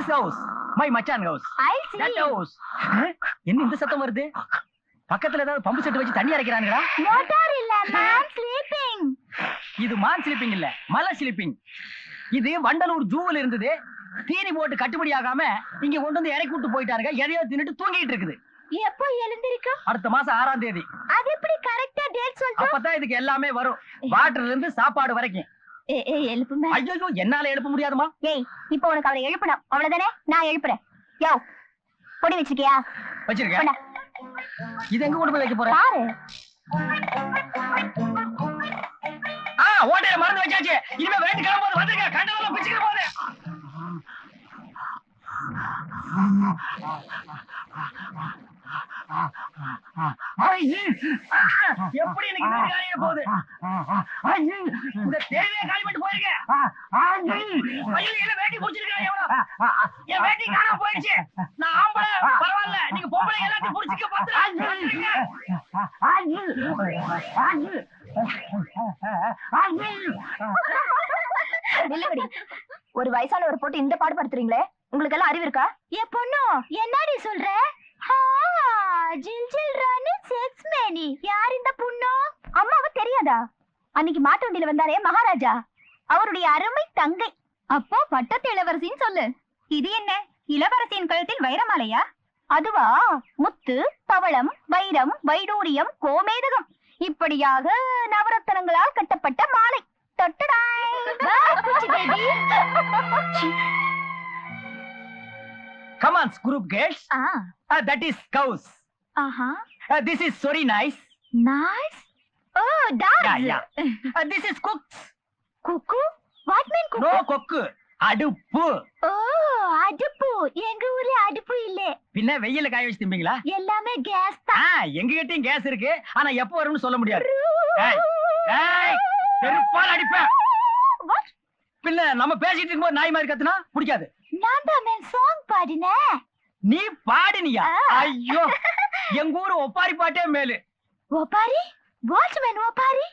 This house, my machan house. I see. That house. என்ன இந்த சத்தம் வருது? பக்கத்துல ஏதாவது பம்பு செட் வச்சு தண்ணி அரைக்கறானுங்களா? மோட்டார் இல்ல, man sleeping. இது மான் ஸ்லீப்பிங் இல்ல, மலை ஸ்லீப்பிங். இது வண்டலூர் ஜூவில் இருந்தது. தீனி போட்டு கட்டுப்படி ஆகாம இங்க கொண்டு வந்து இறக்கி விட்டு போயிட்டாருங்க. எதையோ தின்னுட்டு தூங்கிட்டு இருக்குது. எப்போ எழுந்திருக்கும்? அடுத்த மாசம் 6ஆம் தேதி. அது எப்படி கரெக்ட்டா டேட் சொல்ற? அப்பதான் இதுக்கு எல்லாமே வரும். வாட்டர்ல இருந்து சாப்பாடு வரைக்கும். ஏய் எழுப்புமே. ஐயோ என்னால எழுப்ப முடியாதுமா. ஏய் இப்போ உனக்கு அவரை எழுப்பணும். அவ்வளவுதானே? நான் எழுப்புறேன். யோ பொடி வச்சிருக்கியா? வச்சிருக்கேன். இது எங்க கொண்டு போய் வைக்க போற? பாரு. ஓட்டையில மறந்து வச்சாச்சு. இனிமே வெயிட் கிளம்பும்போது வந்துருங்க. கண்டவெல்லாம் பிச்சுக்கிற போது. எப்படி எனக்கு இந்த காரியம் போகுது? இந்த தேவையை காலி பண்ணிட்டு போயிருக்கேன். ஐயோ என்ன வேட்டி புடிச்சிருக்கேன். எவ்வளவு என் வேட்டி காணாம போயிடுச்சு. நான் ஆம்பளை பரவாயில்ல, நீங்க பொம்பளை எல்லாத்தையும் புடிச்சிக்க பாத்துருங்க. ஒரு வயசானவர் போட்டு இந்த பாடுபடுத்துறீங்களே, உங்களுக்கு எல்லாம் அறிவு இருக்கா? ஏ பொண்ணு என்னடி சொல்ற? ஜில் ஜில் ராணி செக்ஸ் மேனி. யார் இந்த பொண்ணு? அம்மாவை தெரியாதா? அன்னைக்கு மாட்டு வண்டியில வந்தாரே மகாராஜா, அவருடைய அருமை தங்கை. அப்போ பட்டத்து இளவரசின்னு சொல்லு. இது என்ன இளவரசியின் கழுத்தில் வைரமாலையா? அதுவா? முத்து, பவளம், வைரம், வைடூரியம், கோமேதகம் இப்படியாக நவரத்தனங்களால் கட்டப்பட்ட மாலை. Come on, group girls. That is cows. This is sorry nice. Nice. Oh, dogs. Yeah. This is cooks. Cuckoo? What mean cuckoo? No cook. அடுப்பு. Oh, அடுப்பு. எங்க ஊர்ல அடுப்பு இல்ல. பின்ன வெயில்ல காய வச்சு திம்பீங்களா? எல்லாமே கேஸ் தான். எங்க கிட்டயும் கேஸ் இருக்கு. ஆனா எப்போ வரும்னு சொல்ல முடியாது. ஏய் செருப்பால் அடிப்பேன். What? பின்ன நம்ம பேசிட்டு இருக்கும்போது நாய் மாதிரி கத்துனா பிடிக்காது. நான் தான் சாங் பாடினேன். நீ பாடினியா? ஐயோ எங்க ஊரு ஒப்பாரி பாட்டே மேலு. ஒப்பாரி? வாட்ச்மேன் ஒப்பாரி?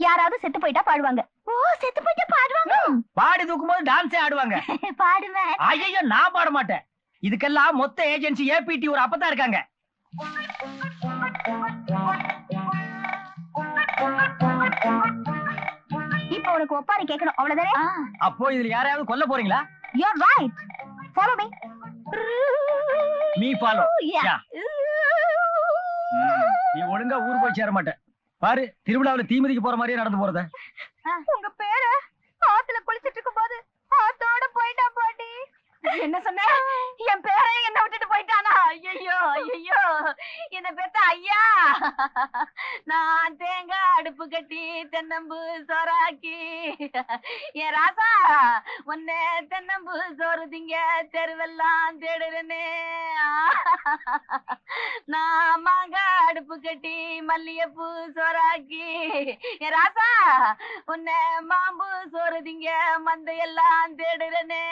யாராவது செத்து போயிட்டா பாடுவாங்க. ஓ செத்து போயிட்டா பாடுவாங்க? பாடி தூக்கும்போது டான்ஸே ஆடுவாங்க. பாடுவேன். ஐயோ நான் பாட மாட்டேன். இதுக்கெல்லாம் மொத்த ஏஜென்சி ஏபிடி ஒரு அப்பதான் இருக்காங்க. இப்போ உனக்கு ஒப்பாரி கேட்கணும் அவ்வளவுதானே? அப்போ இதுல யாரையாவது கொல்ல போறீங்களா? You're right. Follow me. Me follow. Yeah. நீ ஒழுங்கா ஊர் போய் சேர மாட்டேன். பாரு திருவிழாவுல தீமிதிக்கு போற மாதிரியே நடந்து போறத. உங்க பேரு ஆத்துல குளிச்சிட்டு இருக்கும்போது ஆத்தோட போயிட்டா பாட்டி. என்ன சொன்ன? என் பேரை என்ன விட்டுட்டு போயிட்டானா? ஐயோ ஐயோ என்ன பெத்த ஐயா. நான் தேங்காய் அடுப்பு கட்டி தென்னம்பு சோறாக்கி என் ராசா உன்னை தென்னம்பு சோறு திங்க தெருவெல்லாம் தேடுறேனே. நான் மாங்காய் அடுப்பு கட்டி மல்லிகைப்பூ சோறாக்கி என் ராசா உன்னை மாம்பு சோறு திங்க மந்தையெல்லாம் தேடுறேனே.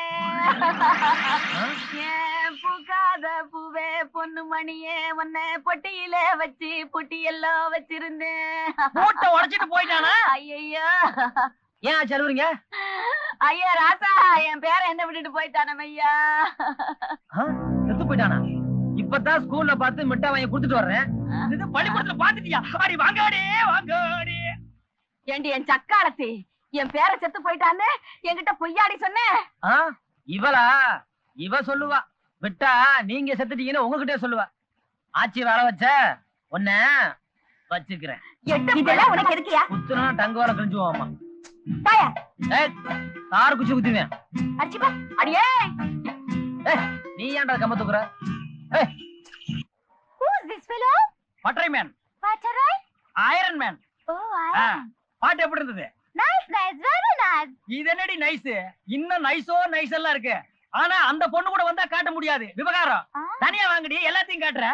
ஏன் பூக்காத பூவே பொண்ணு மணியே உன்னை பொட்டியில வச்சு பொட்டியெல்லாம் வச்சிருந்தேன். மூட்டை உடைச்சிட்டு போயிட்டானா? ஐயோ ஏன் சொல்லுவீங்க? ஐயா ராசா என் பேர என்ன விட்டுட்டு போயிட்டான ஐயா. செத்து போயிட்டானா? இப்பதான் ஸ்கூல்ல பார்த்து மிட்டா வாங்கி கொடுத்துட்டு வர்றேன். இது பள்ளிக்கூடத்துல பாத்துட்டியா? அடி வாங்காடே வாங்காடே. ஏண்டி என் சக்காலத்தி என் பேர செத்து போயிட்டான்னு என்கிட்ட பொய்யாடி சொன்ன? இவளா? இவ சொல்லுவா. விட்டா நீங்க செத்துட்டீங்கன்னு உங்ககிட்டே சொல்லுவா. ஆச்சி வேலை வச்ச உன்ன வச்சுக்கிறேன். இதெல்லாம் உனக்கு எதுக்கியா? குத்துனா டங்குவால கிழிஞ்சுவாமா. தாயா தாரு குச்சி குத்துவேன். அடிச்சுப்பா. அடியே நீ ஏன்டா கம்ப தூக்குற? Who is this fellow? பட்டரை மேன். பட்டரை? Iron man. Oh, iron. பாட்டு எப்படி இருந்தது? Nice, nice, very nice. இது என்னடி நைஸ்? இன்னும் நைஸோ நைஸ் எல்லாம் இருக்கு. ஆனா அந்த பொண்ணு கூட வந்தா காட்ட முடியாது. விவகாரம். தனியா வாங்கடி எல்லாத்தையும் காட்டுற.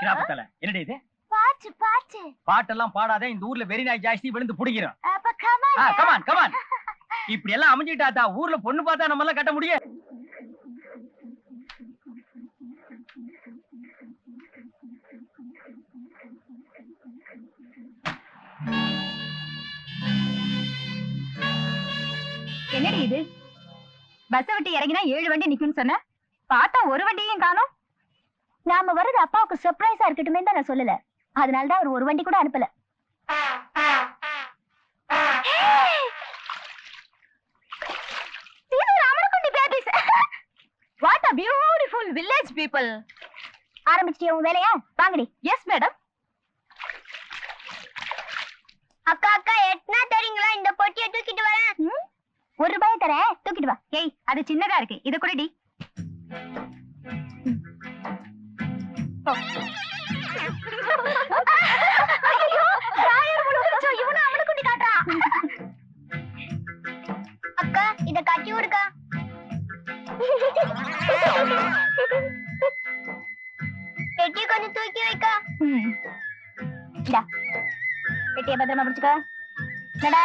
கிராபத்தல என்னடி இது? பாட்டு பாட்டு. பாட்டெல்லாம் பாடாத. இந்த ஊர்ல வெரி நாய் ஜாஸ்தி விழுந்து புடிக்கிறோம். அப்ப கமான். Come on come on. இப்படி எல்லாம் அமைஞ்சிட்டாதா ஊர்ல பொண்ணு பார்த்தா நம்ம எல்லாம் கட்ட முடியும். என்னடி இது? பஸ் விட்டு இறங்கினா 7 வண்டி நிக்கும்னு சொன்ன, பார்த்தா ஒரு வண்டியும் காணோம். நாம வர்றது அப்பாவுக்கு சர்ப்ரைஸா இருக்கட்டுமே தான் நான் சொல்லல. அதனாலதான் அவர் ஒரு வண்டி கூட அனுப்பல. What a beautiful village people. ஆரம்பிச்சிட்டியா உன் வேலையா? வாங்கடி. Yes madam. அக்கா அக்கா எட்னா தரீங்களா? இந்த பொட்டியை தூக்கிட்டு வரேன். 1 ரூபாய் தரேன், தூக்கிட்டு வா. ஏய், அது சின்னதா இருக்கு, இத கூடடி. ஐயோ, ராயர் முழுகுச்சோ, இவனும் அவளை குண்டி காட்டா. அக்கா இத கட்டி விடுக்கா. பெட்டி கொஞ்சம் தூக்கி வைக்கா. இந்தா, பெட்டியை பத்திரமா பிடிச்சுக்க. நடா.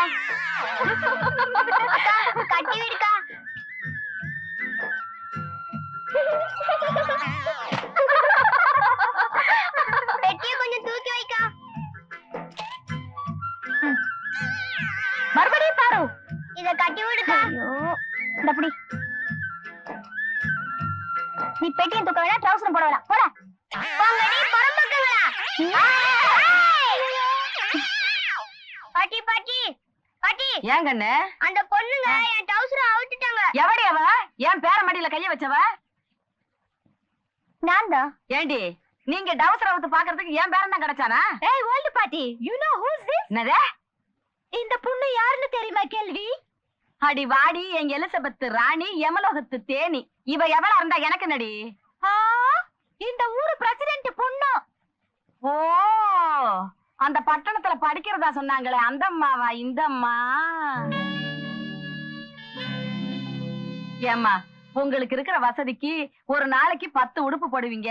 அக்கா கட்டி விடுக்கா. பெட்டியை கொஞ்சம் தூக்கி வைக்கா. மறுபடியும் பாரு. இத கட்டி விடுக்கா. இந்த புடி. நீ பெட்டியும் தூக்க வேணா, ட்ரவுசரும் போட வேணாம். போடா. போங்கடி பரம்பக்கங்களா. பாட்டி பாட்டி பாட்டி. ஏன் கண்ணு? அந்த பொண்ணுங்க என் ட்ரவுசரை அவுத்துட்டாங்க. எவடி அவ? ஏன் பேர மடியில கைய வச்சவ? நான் தான். ஏண்டி நீங்க டவுசர் அவுத்து பாக்குறதுக்கு ஏன் பேரன் தான் கிடைச்சானா? ஏய் ஓல்டு பாட்டி, you know who is this? என்னது? இந்த பொண்ணு யாருன்னு தெரியுமா கேள்வி? அடி வாடி, எங்க எலிசபெத் ராணி, எமலோகத்து தேனி. இவ எவளா இருந்தா எனக்கு நடி? இந்த ஊரு பிரசிடென்ட் பொண்ணு. ஓ, அந்த பட்டணத்துல படிக்கிறதா சொன்னாங்களே, அந்த அம்மாவா? இந்த அம்மா. ஏம்மா, உங்களுக்கு இருக்கிற வசதிக்கு ஒரு நாளைக்கு 10 உடுப்பு போடுவீங்க.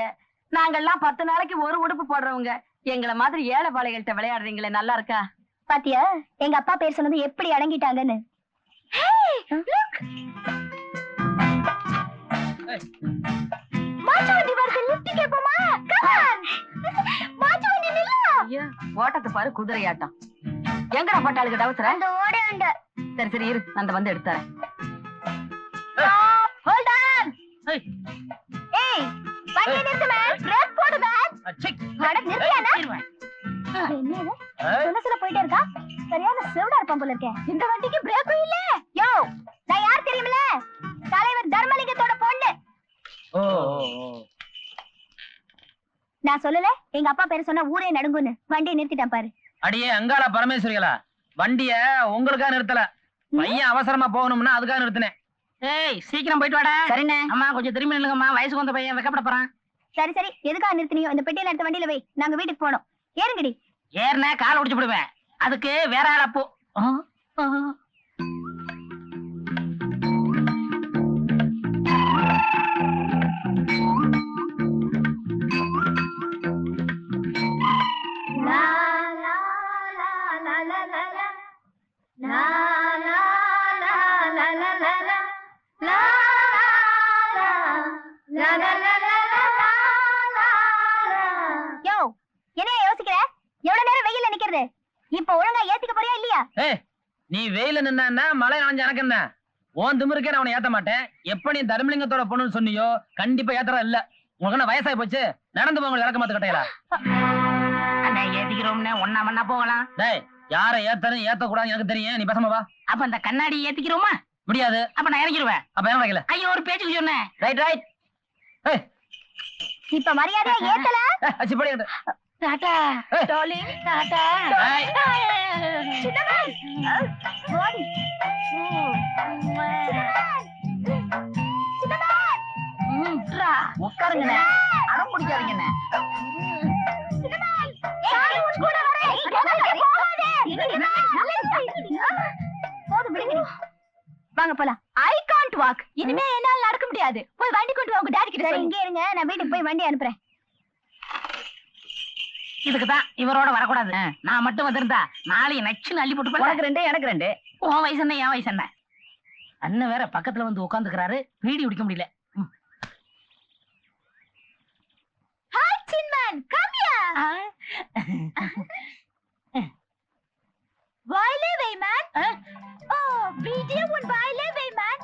நாங்கெல்லாம் 10 நாளைக்கு ஒரு உடுப்பு போடுறவங்க. எங்களை மாதிரி ஏழை பாளைகள்கிட்ட விளையாடுறீங்களே, நல்லா இருக்கா? பாத்தியா எங்க அப்பா பேர் சொன்னது எப்படி அடங்கிட்டாங்கன்னு. ஓட்டத்தை பாரு, குதிரையாட்டம். எங்கடா போட்டாளுக்கு டவுசர? அந்த ஓடேண்ட. சரி சரி இரு, அந்த வந்து எடுத்துறேன். Hold on. ஏய், வண்டி நிறுத்து மேன். பிரேக் போடு மேன். அட நிறுத்தியானா? என்னது? சுனசுல போயிட்டே இருக்கா? சரியான செவடா இருப்பான் போல இருக்கே. இந்த வண்டிக்கு பிரேக்கும் இல்ல. யோ, நான் யார் தெரியுமில? தலைவர் தர்மலிங்கத்தோட பொண்ணு. நான் சொல்லல, எங்க அப்பா பேரு சொன்னா ஊரே நடுங்குன்னு. வண்டியை நிறுத்திட்டான் பாரு. அடியே அங்காள பரமேஸ்வரிகளா, வண்டிய உங்களுக்கா நிறுத்தல, பையன் அவசரமா போகணும்னா அதுக்காக நிறுத்தினேன். ஏய் சீக்கிரம் போயிட்டு வாடா. சரிண்ணே. அம்மா கொஞ்சம் திரும்பி நில்லுங்கம்மா, வயசுக்கு வந்த பையன் வெக்கப்பட போறான். சரி சரி, எதுக்காக நிறுத்தினியோ இந்த பெட்டியில எடுத்த வண்டியில வை, நாங்க வீட்டுக்கு போனோம். ஏறுங்கடி. ஏறின கால் ஒடிச்சு போடுவேன், அதுக்கு வேற ஆள் அப்போ. யோ, என்ன யோசிக்கிற? எவ்வளவு நேரம் வெயில்ல நிக்கிறது? இப்ப ஒழுங்கா ஏத்திக்க போறியா இல்லையா? ஏய், நீ வெயில நின்னா மழை நாஞ்ச எனக்கு என்ன? ஓன் திமிருக்கே நான் அவனை ஏத்த மாட்டேன். எப்ப நீ தர்மலிங்கத்தோட பொண்ணுன்னு சொன்னியோ கண்டிப்பா ஏத்தறா இல்ல. உங்களுக்கு என்ன வயசாயி போச்சு? நடந்து போங்க, இறக்க மாத்த கட்டையில. அண்ணா ஏத்திக்கிறோம்னு ஒன்னா மண்ணா போகலாம். டேய், யாரை ஏத்தணும் ஏத்த கூடாது எனக்கு தெரியும், நீ பேசாம வா. அப்ப அந்த கண்ணாடி ஏத்திக்கிறோமா? முடியாது. அப்ப நான் இறங்கிடுவேன். அப்ப ஏன் வைக்கல? ஐயோ, ஒரு பேச்சுக்கு சொன்னேன். Right right. ஏய், இப்ப மரியாதையா ஏத்தல. அச்சி படி. டாடா டார்லிங், டாடா. சின்னம்மா, ஓடி. சின்னம்மா, உட்காருங்கண்ணே, அடம் பிடிக்காதீங்கண்ணே. வாங்க போலாம். I can't walk. இனிமே என்னால நடக்க முடியாது. போய் வண்டி கொண்டு வாங்க, டாடி கிட்ட. இங்க இருங்க, நான் வீட்டுக்கு போய் வண்டி அனுப்புறேன். இதுக்குதான் இவரோட வரக்கூடாது. நான் மட்டும் வந்திருந்தா நாளைக்கு நச்சுன்னு அள்ளி போட்டு உனக்கு 2 எனக்கு 2. உன் வயசு என்ன, என் வயசு என்ன? அண்ணன் வேற பக்கத்துல வந்து உட்காந்துக்கிறாரு, பீடி குடிக்க முடியல. Hi Chinman, come here. வாயிலே வை man. ஓ, வீடியோ உன் வாயிலே வை man.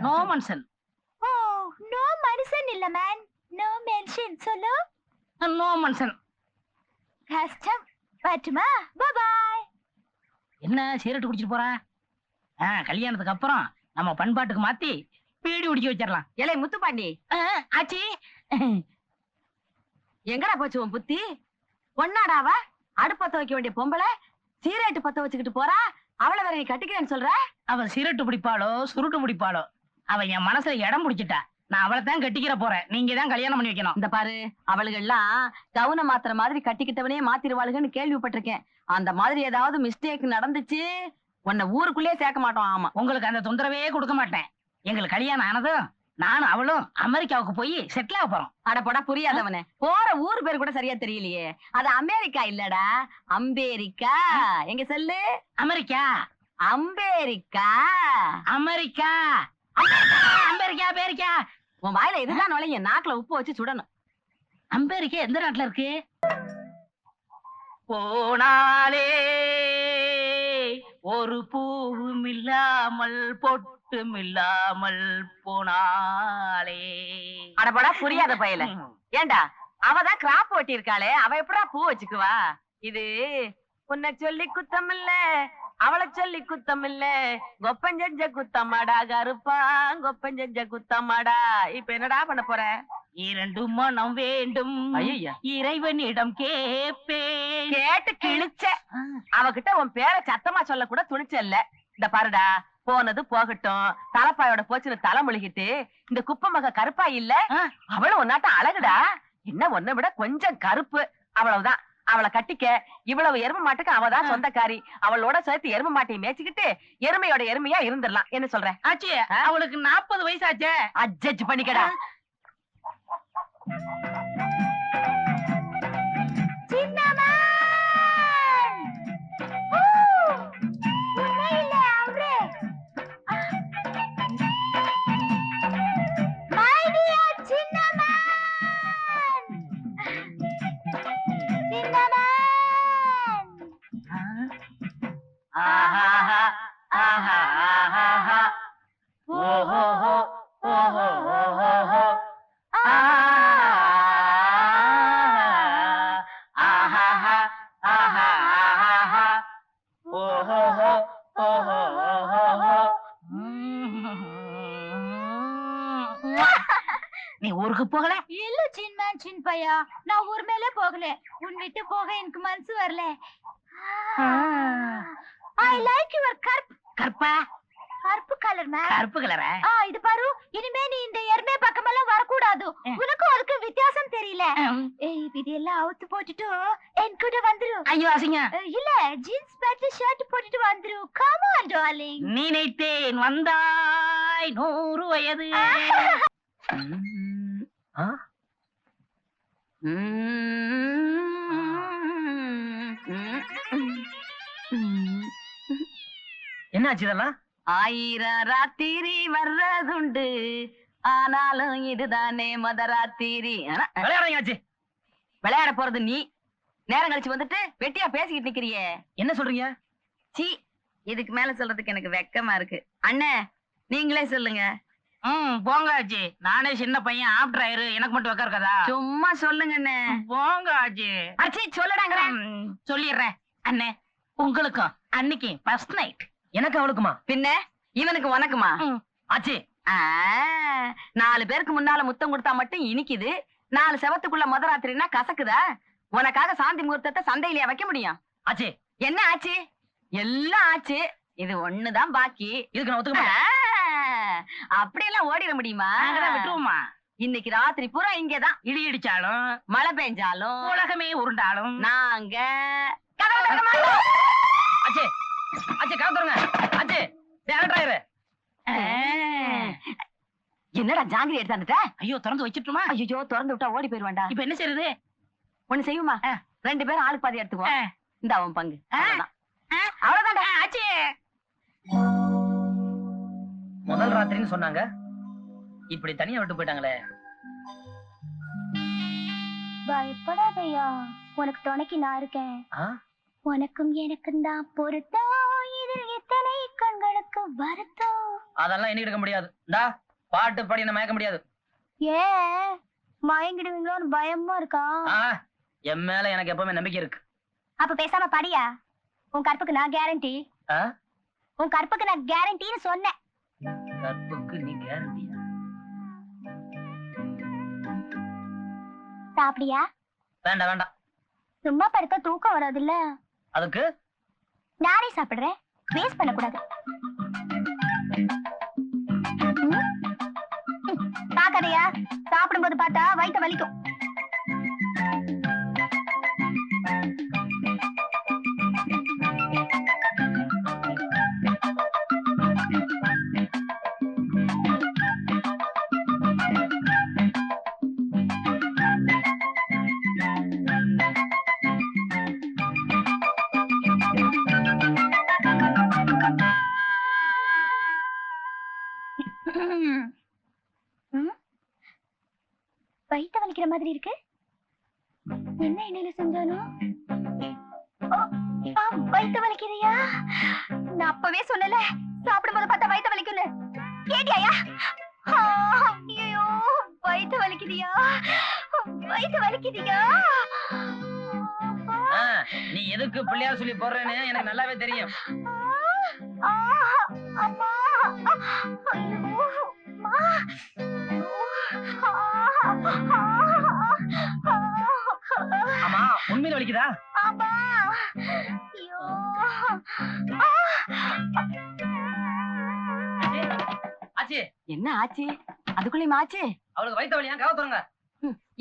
நோ மனுஷன். ஓ நோ மனுஷன் இல்ல மேன், நோ மென்ஷன் சொல்லு. நோ மனுஷன். கஷ்டம். பட்டுமா? Bye bye. என்ன சிகரெட் குடிச்சிட்டு போற? கல்யாணத்துக்கு அப்புறம் நம்ம பண்பாட்டுக்கு மாத்தி பீடி குடிக்க வச்சிடலாம். ஏலே முத்துப்பாண்டி, ஆச்சி எங்கடா போச்சு உன் புத்தி? பொண்ணாடாவ அடுப்பத்த வைக்க வேண்டிய பொம்பளை சீரேட்டு பத்த வச்சுக்கிட்டு போறா. அவளை வேற நீ கட்டிக்கிறேன்னு சொல்ற? அவ சிகரெட்டு பிடிப்பாளோ சுருட்டு பிடிப்பாளோ, அவ என் மனசுல இடம் பிடிச்சிட்டா. நான் அவளை தான் கட்டிக்கிற போறேன். நீங்க தான் கல்யாணம் பண்ணி வைக்கணும். இந்த பாரு, அவளுகெல்லாம் கவுன மாத்திர மாதிரி கட்டிக்கிட்டவனே மாத்திருவாளுகன்னு கேள்விப்பட்டிருக்கேன். அந்த மாதிரி ஏதாவது மிஸ்டேக் நடந்துச்சு, உன்னை ஊருக்குள்ளேயே சேர்க்க மாட்டோம். ஆமா, உங்களுக்கு அந்த தொந்தரவே கொடுக்க மாட்டேன். எங்களுக்கு கல்யாணம் ஆனதும் நானும் அவளும் அமெரிக்காவுக்கு போய் செட்டில் ஆக போறோம். அடப்படா புரியாதவனே, போற ஊர் பேர் கூட சரியா தெரியலையே. அது அமெரிக்கா இல்லடா, அம்பேரிக்கா. எங்க சொல்லு? அமெரிக்கா. அம்பேரிக்கா. அமெரிக்கா. அமெரிக்கா. அமெரிக்கா. உன் வாயில இதுதான் நுழைய, நாக்குல உப்பு வச்சு சுடணும். அமெரிக்கா எந்த நாட்டுல இருக்கு? போனாலே ஒரு பூவும் இல்லாமல் பொட்டும் இல்லாமல் போனாலே. அடப்படா புரியாத பயல. ஏண்டா, அவதான் கிராப் ஓட்டி இருக்காளே, அவ எப்படா பூ வச்சுக்குவா? இது உன்னை சொல்லி குத்தம் இல்ல, அவளை சொல்லி குத்தம் இல்ல, கொப்பஞ்செஞ்ச குத்தமாடா கருப்பா, கொப்பஞ்செஞ்ச குத்தமாடா. இப்ப என்னடா பண்ண போற? இரண்டு மனம் வேண்டும், ஐயா, இறைவனிடம் கேப்பேன். கேட்டு கிழிச்ச. அவகிட்ட உன் பேரை சத்தமா சொல்ல கூட துணிச்சல்ல. இந்த பாருடா, போனது போகட்டும். தலப்பாயோட போச்சுன்னு தலை முழுகிட்டு இந்த குப்பை மக கருப்பா இல்ல, அவளும் ஒன்னாட்டம் அழகுடா. என்ன ஒன்ன விட கொஞ்சம் கருப்பு, அவ்வளவுதான். அவளை கட்டிக்க. இவ்வளவு எரும மாட்டுக்கு அவதான் சொந்தக்காரி. அவளோட சேர்த்து எரும மாட்டையை மேய்ச்சிக்கிட்டு எருமையோட எருமையா இருந்துடலாம். என்ன சொல்ற? ஆச்சு, அவளுக்கு 40 வயசாச்சே. அட்ஜஸ்ட் பண்ணிக்கடா. நீ ஊருக்கு போகல? இல்ல சின்மேன் சின் பையா, நான் ஊர் மேலே போகல. உன் விட்டு போக எனக்கு மனசு வரல. ஐ லைக் யுவர் கற்பா. கருப்பு கலர் மேன். கருப்பு கலரா? இது பாரு, இனிமே நீ இந்த எருமை பக்கமெல்லாம் வரக்கூடாது. உனக்கும் அதுக்கு வித்தியாசம் தெரியல. இதெல்லாம் அவுத்து போட்டுட்டு என் கூட வந்துரு. ஐயோ அசிங்க. இல்ல, ஜீன்ஸ் பேண்ட் ஷர்ட் போட்டுட்டு வந்துரு. Come on darling. நினைத்தேன் வந்தாய் 100 வயது. என்னாச்சு இதெல்லாம்? 1000 ராத்திரி வர்றதுண்டு, ஆனாலும் இதுதானே மொத ராத்திரி. விளையாடுறீங்க. விளையாட போறது நீ. நேரம் கழிச்சு வந்துட்டு வெட்டியா பேசிக்கிட்டு நிக்கிறியே. என்ன சொல்றீங்க? சீ, இதுக்கு மேல சொல்றதுக்கு எனக்கு வெக்கமா இருக்கு. அண்ணே, நீங்களே சொல்லுங்க. போங்க ஆச்சி, நானே சின்ன பையன், ஆப்டர் ஆயிரு, எனக்கு மட்டும் வைக்க இருக்காதா? சும்மா சொல்லுங்க அண்ணே. போங்க ஆச்சி. அச்சி சொல்லடாங்க. சொல்லிடுறேன் அண்ணே. உங்களுக்கும் அன்னைக்கு ஃபர்ஸ்ட் நைட். எனக்கு அவளுக்குமா? பின்ன இவனுக்கு உனக்குமா? ஆச்சி, 4 பேருக்கு முன்னால முத்தம் கொடுத்தா மட்டும் இனிக்குது, 4 செவத்துக்குள்ள முத ராத்திரினா கசக்குதா? உனக்காக சாந்தி முகூர்த்தத்தை சந்தையிலேயே வைக்க முடியும்? ஆச்சி, என்ன ஆச்சு? எல்லாம் ஆச்சு, இது ஒண்ணுதான் பாக்கி. இதுக்கு நான் ஒத்துக்க மாட்டேன். அப்படியெல்லாம் ஓடிட முடியுமா? விட்டுருவோமா? இன்னைக்கு ராத்திரி பூரா இங்கதான். இடி இடிச்சாலும் மழை பெஞ்சாலும் உலகமே உருண்டாலும் நாங்க ஆச்சி, ஆச்சி கவுத்துருங்க. ஆச்சி, ஆயிரு. என்னடா ஜாங்கிரி எடுத்தாந்துட்ட? ஐயோ திறந்து வச்சிட்டுமா? ஐயோ திறந்து விட்டா ஓடி போயிருவான்டா. இப்ப என்ன செய்யறது? ஒண்ணு செய்யுமா, 2 பேரும் ஆளுக்கு பாதி எடுத்துக்குவோம். இந்த அவன் பங்கு அவ்வளவுதான்டா. ஆச்சி, முதல் ராத்திரின்னு சொன்னாங்க, இப்படி தனியா விட்டு போயிட்டாங்களே. பயப்படாதையா, உனக்கு துணைக்கு நான் இருக்கேன். உனக்கும் எனக்கும் தான் பொருத்தம், இதில் எத்தனை கண்களுக்கு வருத்தம். அதெல்லாம் எண்ணி எடுக்க முடியாது. டா பாட்டு பாடி என்ன மயக்க முடியாது. ஏன் மயங்கிடுவீங்களோன்னு பயமா இருக்கா? என் மேல எனக்கு எப்பவுமே நம்பிக்கை இருக்கு. அப்ப பேசாம படியா. உன் கற்புக்கு நான் கேரண்டி. உன் கற்புக்கு நான் கேரண்டின்னு சொன்னேன். கற்புக்கு நீ கேரண்டியா? சாப்பிடியா? வேண்டாம் வேண்டாம். சும்மா படுத்தா தூக்கம் வராதுல்ல. அதுக்கு நானே சாப்பிடுறேன். வேஸ்ட் பண்ணக்கூடாது. பாக்காதையா, சாப்பிடும்போது பார்த்தா வயித்த வலிக்கும். வயித்த வலிக்கிற மாதிரி இருக்கு. என்ன எண்ணெயில செஞ்சானோ? வயித்த வலிக்கிறியா? நான் அப்பவே சொன்னல, சாப்பிடும்போது பார்த்தா வயித்த வலிக்குன்னு. கேட்டியாயா? ஐயோ, வயித்த வலிக்குதியா? வயித்த வலிக்குதியா? நீ எதுக்கு பிள்ளையார் சொல்லி போடுறேன்னு எனக்கு நல்லாவே தெரியும். அம்மா, ஐயோ, ஆமா, உண்மையில வலிக்குதா? ஆமா. ஐயோ, ஆச்சி, என்ன ஆச்சு? அதுக்குள்ளயும் ஆச்சு? அவளுக்கு வயித்த வலியா? கதவை திறங்க.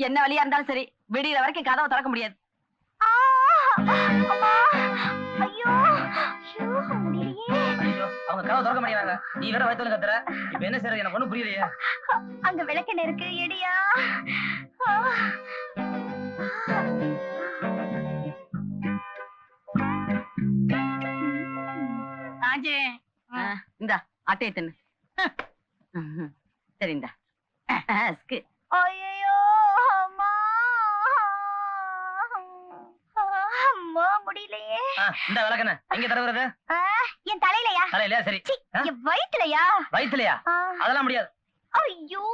என்ன வழியா இருந்தாலும் சரி, விடியற வரைக்கும் கதவை திறக்க முடியாது. அம்மா, ஐயோ, முடியலையே. ஐயோ, அவங்க கதவை திறக்க மாட்டேங்கிறாங்க. நீ வேற வயித்துல கத்துற. இப்ப என்ன செய்யறது? எனக்கு ஒண்ணும் புரியலையே. அங்க விளக்கெண்ணெய் இருக்கு, எடியா. ஆச்சி இந்த அட்டையை தின்னு. சரி இந்த ஐயோ, அம்மா, அம்மா முடியலையே. இந்த விளக்கண்ண எங்க தடவுறது? என் தலையிலயா? தலையிலயா? சரி. என் வயிற்றுலயா? வயிற்றுலயா? அதெல்லாம் முடியாது. ஐயோ,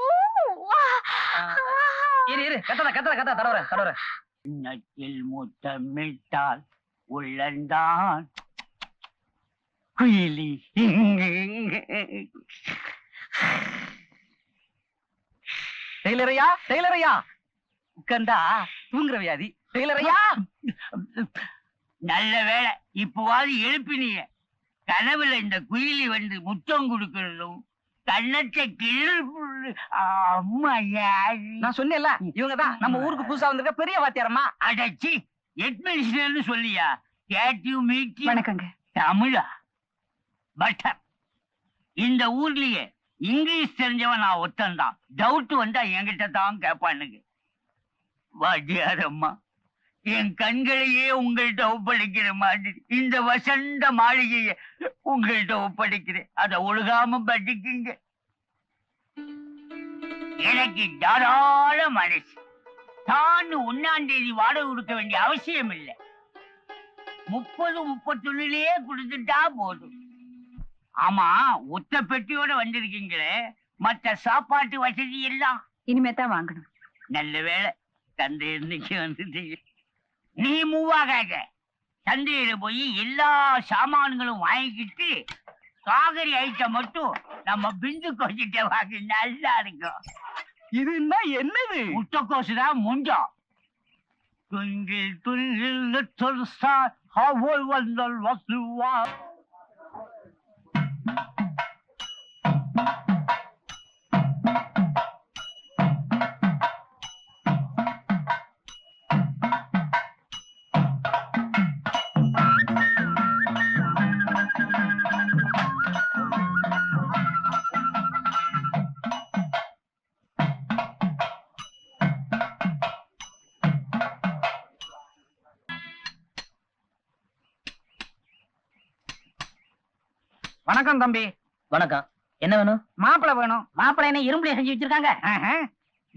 இரு இரு, கத்தாத தடவுறேன். நட்டில் முத்தமிட்டால் உள்ளந்தான் குயிலி. டெய்லரையா உட்கார்ந்தா தூங்குற வியாதி. டெய்லரையா, நல்ல வேளை இப்பவாது எழுப்பினிய. கனவுல இந்த குயிலி வந்து முத்தம் கொடுக்கறதும் கண்ணத்தை கிள்ளு. அம்மா யாரு? நான் சொன்னேன்ல, இவங்கதான் நம்ம ஊருக்கு புதுசா வந்திருக்க பெரிய வாத்தியாரம்மா. அடச்சி, எட்மினிஸ்டர்னு சொல்லியா? கேட்டிவ் மீட்டிங். வணக்கங்க. தமிழா? பட்டர். இந்த ஊர்லயே இங்கிலீஷ் தெரிஞ்சவன் நான் ஒத்தந்தான். டவுட் வந்தா என்கிட்ட தான் கேட்பானுங்க. வாத்தியாரம்மா, என் கண்களையே உங்கள்கிட்ட ஒப்படைக்கிற மாதிரி இந்த வசந்த மாளிகையை உங்கள்கிட்ட ஒப்படைக்கிறேன். அதை ஒழுகாம படிக்குங்க. எனக்கு தாராள மனசு. தான் 1ஆம் தேதி வாடகை கொடுக்க வேண்டிய அவசியம் இல்லை. 30, 31 கொடுத்துட்டா போதும். ஆமா, ஒத்த பெட்டியோட வந்திருக்கீங்களே, மற்ற சாப்பாட்டு வசதி எல்லாம் இனிமே தான் வாங்கணும். நல்ல வேளை தந்தை இன்னைக்கு வந்துட்டீங்க. நீ மூவாகாத. சந்தையில போய் எல்லா சாமான்களும் வாங்கிக்கிட்டு காகரி ஐட்டம் மட்டும் நம்ம பிந்து கோச்சிட்ட வாங்கி நல்லா இருக்கும். இது என்னது? முட்டைக்கோசு தான் முஞ்சம். Twinkle, twinkle, little star, how I wonder what you are. வணக்கம் தம்பி. வணக்கம். என்ன வேணும்? மாப்பிளை வேணும். மாப்பிள்ளை என்ன இரும்புல செஞ்சு வச்சிருக்காங்க?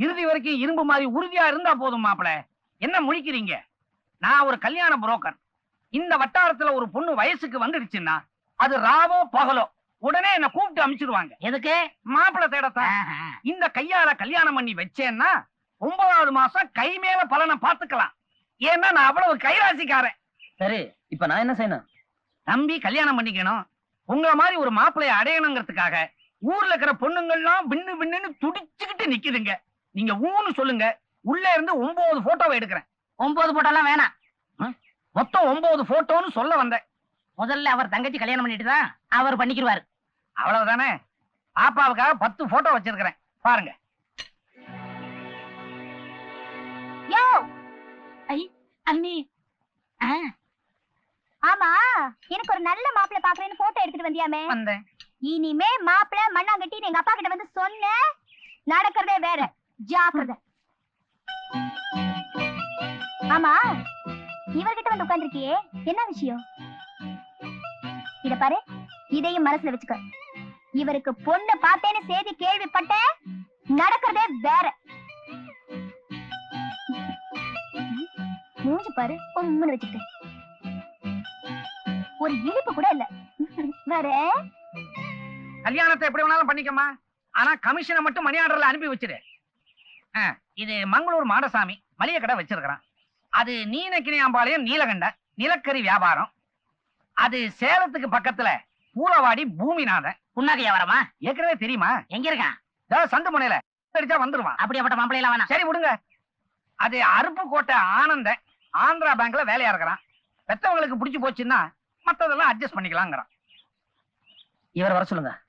இறுதி வரைக்கும் இரும்பு மாதிரி உறுதியா இருந்தா போதும். மாப்பிளை என்ன முழிக்கிறீங்க? நான் ஒரு கல்யாண புரோக்கர். இந்த வட்டாரத்துல ஒரு பொண்ணு வயசுக்கு வந்துடுச்சுன்னா அது ராவோ பகலோ உடனே என்ன கூப்பிட்டு அனுப்பிச்சிடுவாங்க. எதுக்கு? மாப்பிள்ளை தேடத்தான். இந்த கையால கல்யாணம் பண்ணி வச்சேன்னா 9வது மாசம் கை மேல பலனை பாத்துக்கலாம். ஏன்னா நான் அவ்வளவு கைராசிக்காரன். சரி, இப்ப நான் என்ன செய்யணும்? நம்பி கல்யாணம் பண்ணிக்கணும். உங்கள மாதிரி ஒரு மாப்பிள்ளைய அடையணுங்கிறதுக்காக ஊர்ல இருக்கிற பொண்ணுங்கள்லாம் பின்னு பின்னுன்னு துடிச்சுக்கிட்டு நிக்குதுங்க. நீங்க ஊன்னு சொல்லுங்க, உள்ள இருந்து 9 போட்டோவை எடுக்கிறேன். 9 போட்டோலாம் வேணாம். மொத்தம் 9 போட்டோன்னு சொல்ல வந்தேன். முதல்ல அவர் தங்கச்சி கல்யாணம் பண்ணிட்டு தான் அவர் பண்ணிக்கிடுவாரு. அவ்வளவுதானே? பாப்பாவுக்காக 10 போட்டோ வச்சிருக்கிறேன், பாருங்க. யோ ஐ அண்ணி, ஆமா, எனக்கு ஒரு நல்ல மாப்பிள்ளை பாக்குறேன்னு போட்டோ எடுத்துட்டு வந்தியாமே. வந்தேன். இனிமே மாப்பிள்ளை மண்ணாங்கட்டி எங்க அப்பா கிட்ட வந்து சொன்ன நடக்கிறதே வேற. ஜாக்கிரதை. ஆமா, இவர்கிட்ட வந்து உட்கார்ந்திருக்கியே, என்ன விஷயம்? இத பாரு, இதையும் மனசுல வச்சுக்க. இவருக்கு பொண்ணு பார்த்தேன்னு செய்தி கேள்விப்பட்டேன், நடக்கிறதே வேற. மூஞ்சி பாரு, பொம்முன்னு வச்சுக்கிட்டு ஒரு இனிப்பு கூட இல்ல. வேற கல்யாணத்தை எப்படி வேணாலும் பண்ணிக்கமா, ஆனா கமிஷனை மட்டும் மணி ஆர்டர்ல அனுப்பி வச்சிரு. இது மங்களூர் மாடசாமி மளிகை கடை வச்சிருக்கிறான். அது நீலகிரியாம்பாளையம் நீலகண்ட நிலக்கரி வியாபாரம். அது சேலத்துக்கு பக்கத்துல பூலவாடி பூமிநாதன். புண்ணாக்கு வியாபாரமா? ஏற்கனவே தெரியுமா? எங்க இருக்கான்? சந்து முனையில அடிச்சா வந்துருவான். அப்படியாப்பட்ட மாப்பிள்ளை எல்லாம் வேணாம். சரி விடுங்க. அது அருப்புக்கோட்டை ஆனந்த ஆந்திரா பேங்க்ல வேலையா இருக்கிறான். பெத்தவங்களுக்கு பிடிச்சு போச்சுன்னா மத்ததெல்லாம் அட்ஜஸ்ட் பண்ணிக்கலாங்கிறான். இவர் வர சொல்லுங்க.